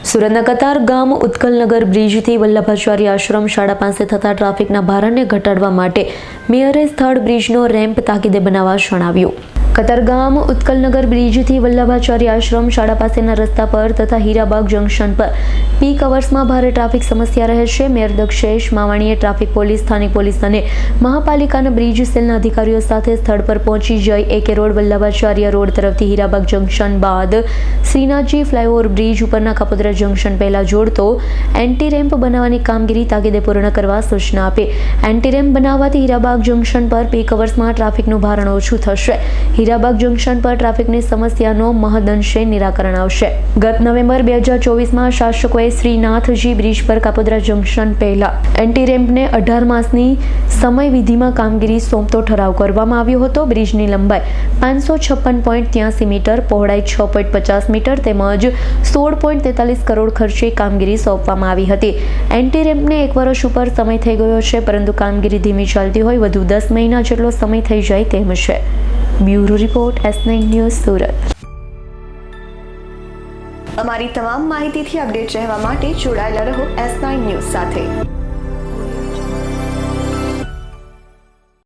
સુરતના કતાર ગામ ઉત્કલનગર બ્રિજથી વલ્લભાચાર્ય આશ્રમ શાળા પાસે થતા ટ્રાફિકના ભારણને ઘટાડવા માટે મેયરે થર્ડ બ્રિજનો રેમ્પ તાકીદે બનાવવા જણાવ્યું. કતારગામ ઉત્કલનગર બ્રિજથી વલ્લભાચાર્ય આશ્રમ શાળા પાસેના રસ્તા પર તથા હીરાબાગ જંકશન પર પીક અવર્સમાં ભારે ટ્રાફિક સમસ્યા રહે છે. મેયર દક્ષેશ માવાણીએ ટ્રાફિક પોલીસ, સ્થાનિક પોલીસ અને મહાપાલિકાના બ્રિજ સેલના અધિકારીઓ સાથે સ્થળ પર પહોંચી જઈ AK રોડ વલ્લભાચાર્ય રોડ તરફથી હીરાબાગ જંકશન બાદ શ્રીનાથજી ફ્લાયઓવર બ્રિજ ઉપરના કાપોદ્રા જંકશન પહેલા જોડતો એન્ટી રેમ્પ બનાવવાની કામગીરી તાકીદે પૂર્ણ કરવા સૂચના આપી. એન્ટી રેમ્પ બનાવવાથી હીરાબાગ જંકશન પર પીક અવર્સમાં ટ્રાફિકનું ભારણ ઓછું થશે. હીરાબાગ જંકશન પર ટ્રાફિકની સમસ્યાનો મહદઅંશે નિરાકરણ આવશે. ગત નવેમ્બર 2024માં શાસકોએ શ્રીનાથજી બ્રિજ પર કાપોદ્રા જંકશન પહેલા એન્ટી રેમ્પને 18 માસની સમયવિધિમાં કામગીરી સોંપતો ઠરાવ કરવામાં આવ્યો હતો. બ્રિજની લંબાઈ 556.83 મીટર, પહોળાઈ 6.50 મીટર તેમજ 16.43 કરોડ ખર્ચે કામગીરી સોંપવામાં આવી હતી. એન્ટી રેમ્પને 1 વર્ષ ઉપર સમય થઈ ગયો છે, પરંતુ કામગીરી ધીમી ચાલતી હોય વધુ 10 મહિના જેટલો સમય થઈ જાય તેમ છે. Bureau report S9 news Surat. અમારી તમામ માહિતીથી અપડેટ રહેવા માટે જોડાયેલા રહો S9 ન્યૂઝ સાથે.